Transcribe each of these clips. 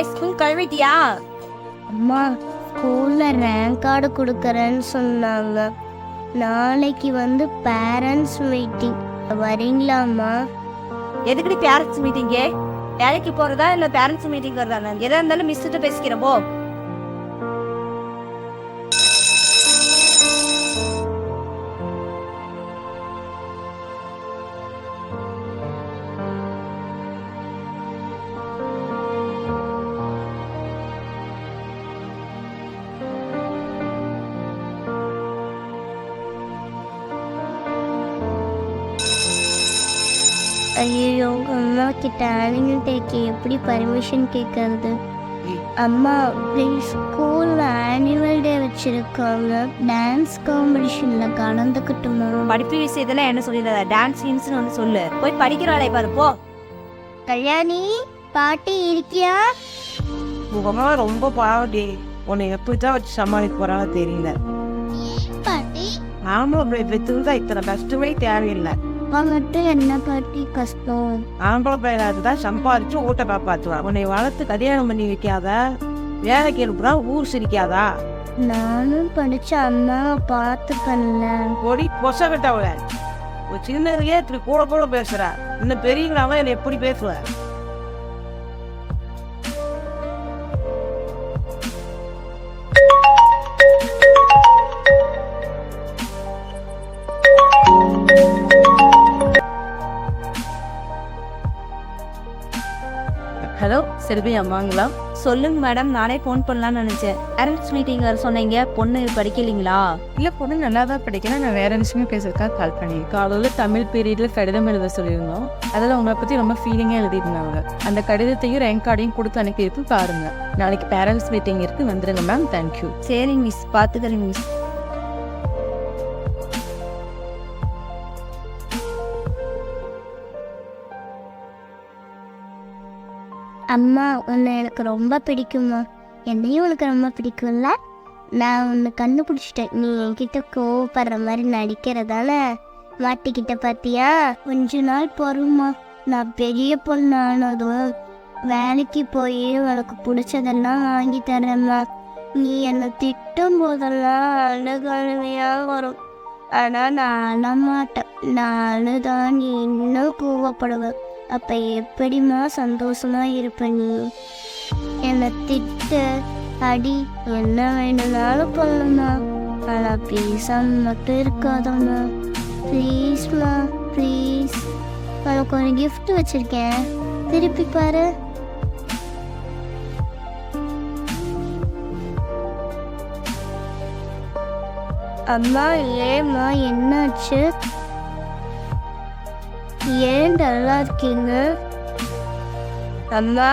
School கழுவிட்டியா? அம்மா ஸ்கூல்ல rank card கொடுக்கறேன்னு சொன்னாங்க. நாளைக்கு வந்து பேரண்ட்ஸ் மீட்டிங் வரீங்களாம்மா? எதுக்குடி பேரண்ட்ஸ் மீட்டிங்கே? வேலைக்கு போறதா இல்ல பேரண்ட்ஸ் மீட்டிங் வருதா? எதா இருந்தாலும் மிஸ் கிட்ட பேசிக்கிறேன் போ. ஐயோ அம்மா கிட்ட ஆனுவல் டேக்கு எப்படி பர்மிஷன் கேட்கறது? அம்மா ப்ளீஸ், ஸ்கூல்ல ஆனுவல் டே வச்சிருக்காங்க, டான்ஸ் காம்படிஷன்ல கலந்துக்கிட்டுமா? படிப்பு விஷயத்துல என்ன சொல்லிடாத, டான்ஸ் ஹின்ஸ்னு வந்து சொல்லு. போய் படிக்கிற வேலையை பாரு போ. கல்யாணி பாட்டி இருக்கியா? உங்க ரொம்ப பாவடி, உன்னை எப்படிதான் வச்சு சமாளிக்க போறான்னு தெரியல. பாட்டி ஆம்பளை பெற்றுதான் இத்தனை கஷ்டமே தேவையில்லை. வந்துட்டு என்ன பாட்டி கஷ்டம்? ஆம்பளை பையனாதான் சம்பாதிச்சு ஊட்ட காப்பாற்றுவான். உன்னை வளர்த்து கல்யாணம் பண்ணி வைக்காத, வேலைக்கு எழுப்புறா, ஊர் சிரிக்காதா? நானும் படிச்ச அம்மாவை பார்த்துக்கல. கொடி பொசகட்டவள, ஒரு சின்னதுக்கே இப்படி கூட கூட பேசுற, இன்னும் பெரியவங்களாம என்னை எப்படி பேசுவ? ஹலோ, செல்வி அம்மாங்களா? சொல்லுங்க மேடம், நானே ஃபோன் பண்ணலாம்னு நினைச்சேன். பேரண்ட்ஸ் மீட்டிங் வர சொன்னீங்க, பொண்ணு படிக்கலீங்களா? இல்லை, பொண்ணு நல்லா தான் படிக்கிறேன். நான் வேறு விஷயமே பேசுறதுக்காக கால் பண்ணியிருக்கேன். காலையில் தமிழ் பீரியடில் கடிதம் எழுத சொல்லியிருந்தோம். அதில் உங்களை பற்றி ரொம்ப ஃபீலிங்காக எழுதியிருந்தாங்க. அந்த கடிதத்தையும் ரேங்க் கார்டையும் கொடுத்து அனுப்பியிருக்கு பாருங்க. நாளைக்கு பேரண்ட்ஸ் மீட்டிங் இருக்கு, வந்துருங்க மேம். தேங்க்யூ. சரிங்க மிஸ், பார்த்துக்கிறேங்க மிஸ். அம்மா உன்னை எனக்கு ரொம்ப பிடிக்குமா? என்னையும் உனக்கு ரொம்ப பிடிக்கும்ல? நான் உன்னை கண்டுபிடிச்சிட்டேன். நீ என்கிட்ட கோவப்படுற மாதிரி நடிக்கிறதால மாட்டிக்கிட்ட பார்த்தியா? கொஞ்ச நாள் பொறுமா, நான் பெரிய பொண்ணானதும் வேலைக்கு போய் உனக்கு பிடிச்சதெல்லாம் வாங்கி தரேம்மா. நீ என்னை திட்டும் போதெல்லாம் அழுகழுவையாக வரும். ஆனால் நான் அழமாட்டேன். நான் அழுதான் நீ இன்னும் கோவப்படுவேன். அப்போ எப்படிம்மா சந்தோஷமா இருப்ப நீ? என்னை திட்டு அடி என்ன வேணும்னாலும் பண்ணுமா, ஆனால் பேசாம மட்டும் இருக்காதம்மா. ப்ளீஸ்மா ப்ளீஸ். உனக்கு ஒரு கிஃப்ட் வச்சிருக்கேன், திருப்பி பாரு. அம்மா ஏம்மா என்னாச்சு? ஏன் நல்லா இருக்கீங்க அம்மா?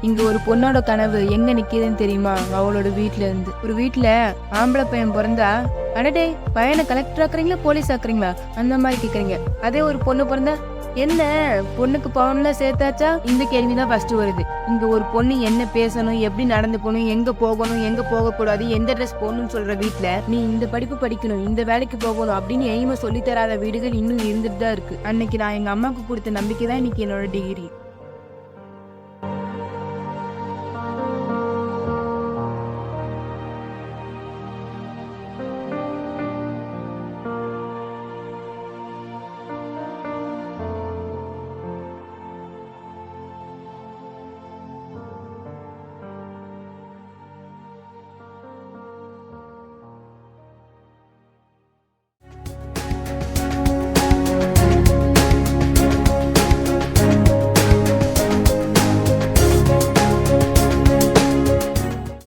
இங்க ஒரு பொண்ணோட கனவு எங்க நிக்குதுன்னு தெரியுமா? அவளோட வீட்டுல இருந்து. ஒரு வீட்டுல ஆம்பளை பையன் பிறந்தா, அடடே பையனை கலெக்டர் ஆக்குறீங்களா போலீஸ் ஆக்குறீங்களா அந்த மாதிரி கேக்குறீங்க. அதே ஒரு பொண்ணு பிறந்தா, என்ன பொண்ணுக்கு பவுன்லாம் சேர்த்தாச்சா? இந்த கேள்விதான் ஃபர்ஸ்ட் வருது. இங்க ஒரு பொண்ணு என்ன பேசணும், எப்படி நடந்து போகணும், எங்க போகணும், எங்க போகக்கூடாது, எந்த ட்ரெஸ் போகணும்னு சொல்ற வீட்டுல நீ இந்த படிப்பு படிக்கணும், இந்த வேலைக்கு போகணும் அப்படின்னு எய்ம சொல்லி தராத வீடுகள் இன்னும் இருந்துட்டு தான் இருக்கு. அன்னைக்கு நான் எங்க அம்மாவுக்கு கொடுத்த நம்பிக்கை தான் இன்னைக்கு என்னோட டிகிரி.